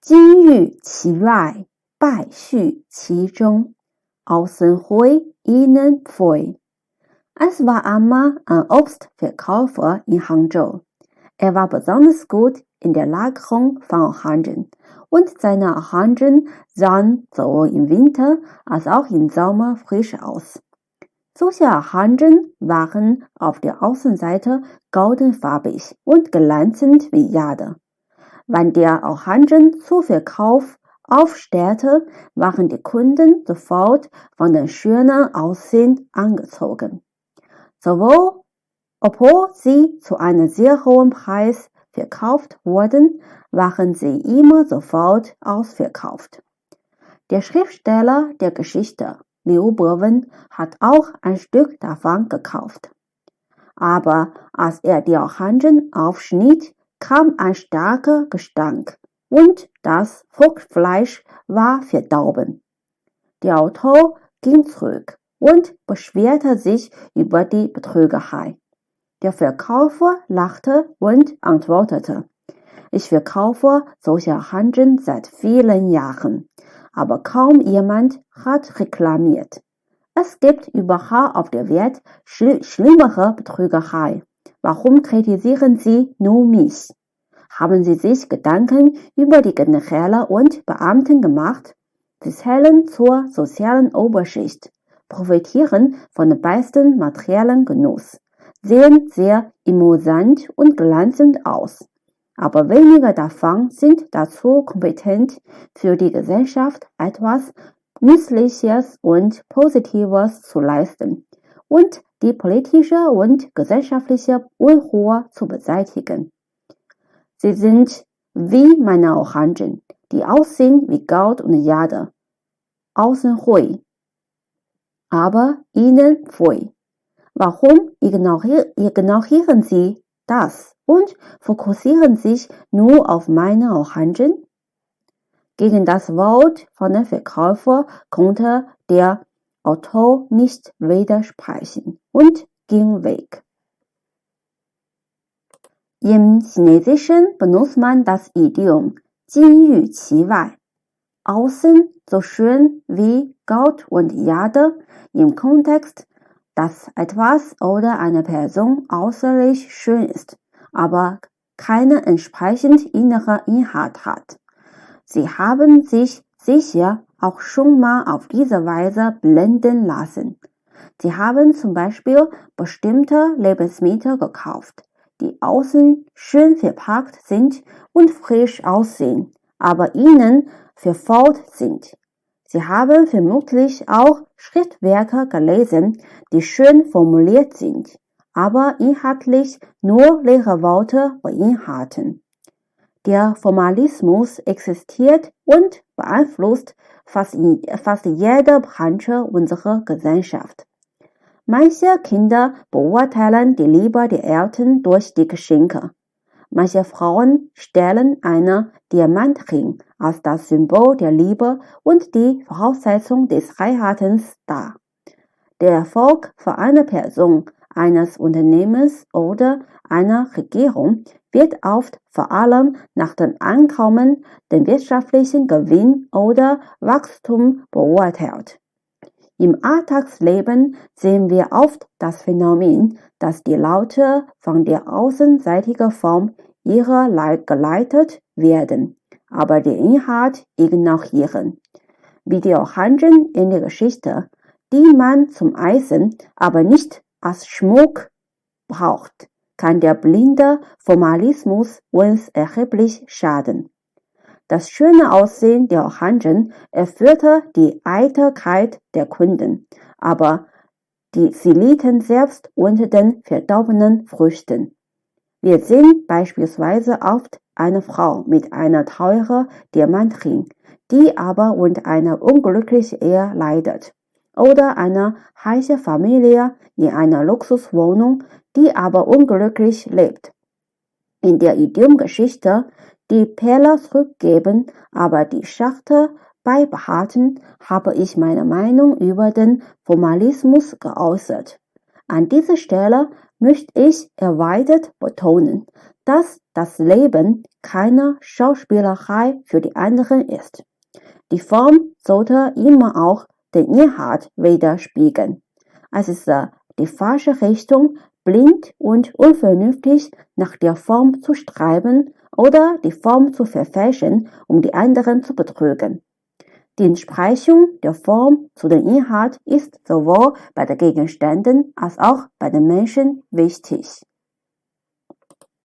金玉其外，败絮其中，außen hui, innen pfui. Es war einmal ein Obstverkäufer in Hangzhou. Er war besonders gut in der Lagerung von Orangen und seine Orangen sahen sowohl im Winter als auch im Sommer frisch aus. Solche Orangen waren auf der Außenseite goldenfarbig und glänzend wie Jade. Wenn der Orangen zu Verkauf aufstellte, waren die Kunden sofort von dem schönen Aussehen angezogen. Obwohl sie zu einem sehr hohen Preis verkauft wurden, waren sie immer sofort ausverkauft. Der Schriftsteller der Geschichte, Liu Bowen, hat auch ein Stück davon gekauft. Aber als er die Orangen aufschnitt, kam ein starker Gestank und das Fruchtfleisch war verdorben. Der Autor ging zurück und beschwerte sich über die Betrügerei. Der Verkäufer lachte und antwortete: Ich verkaufe solche Orangen seit vielen Jahren, aber kaum jemand hat reklamiert. Es gibt überall auf der Welt schlimmere Betrügerei. Warum kritisieren Sie nur mich? Haben Sie sich Gedanken über die Generäle und Beamten gemacht? Sie zählen zur sozialen Oberschicht, profitieren von dem besten materiellen Genuss, sehen sehr imposant und glänzend aus. Aber wenige davon sind dazu kompetent, für die Gesellschaft etwas Nützliches und Positives zu leisten und die politische und gesellschaftliche Unruhe zu beseitigen. Sie sind wie meine Orangen, die aussehen wie Gold und Jade. Außen hui, aber innen pfui. Warum ignorieren Sie das und fokussieren sich nur auf meine Orangen? Gegen das Wort von dem Verkäufer konnte der Autor nicht widersprechen und ging weg. Im Chinesischen benutzt man das Idiom 金玉其外, außen so schön wie Gold und Jade, im Kontext, dass etwas oder eine Person äußerlich schön ist, aber keinen entsprechend inneren Inhalt hat. Sie haben sich sicher auch schon mal auf diese Weise blenden lassen. Sie haben zum Beispiel bestimmte Lebensmittel gekauft, die außen schön verpackt sind und frisch aussehen, aber innen verfault sind. Sie haben vermutlich auch Schriftwerke gelesen, die schön formuliert sind, aber inhaltlich nur leere Worte beinhalten. Der Formalismus existiert und beeinflusst fast jede Branche unserer Gesellschaft. Manche Kinder beurteilen die Liebe der Eltern durch die Geschenke. Manche Frauen stellen einen Diamantring als das Symbol der Liebe und die Voraussetzung des Heiratens dar. Der Erfolg für eine Person, eines Unternehmens oder einer Regierung wird oft vor allem nach dem Einkommen, dem wirtschaftlichen Gewinn oder Wachstum beurteilt. Im Alltagsleben sehen wir oft das Phänomen, dass die Leute von der außenseitigen Form ihrer geleitet werden, aber den Inhalt ignorieren. Wie die Orangen in der Geschichte, die man zum Essen, aber nicht als Schmuck braucht, kann der blinde Formalismus uns erheblich schaden. Das schöne Aussehen der Orangen erfüllte die Eitelkeit der Kunden, aber sie litten selbst unter den verdorbenen Früchten. Wir sehen beispielsweise oft eine Frau mit einer teuren Diamantring, die aber unter einer unglücklichen Ehe leidet, oder eine reiche Familie in einer Luxuswohnung, die aber unglücklich lebt. In der Idiomgeschichte die Perle zurückgeben, aber die Schachtel beibehalten, habe ich meine Meinung über den Formalismus geäußert. An dieser Stelle möchte ich erweitert betonen, dass das Leben keine Schauspielerei für die anderen ist. Die Form sollte immer auch den Inhalt widerspiegeln. Es ist die falsche Richtung, blind und unvernünftig nach der Form zu streben oder die Form zu verfälschen, um die anderen zu betrügen. Die Entsprechung der Form zu dem Inhalt ist sowohl bei den Gegenständen als auch bei den Menschen wichtig.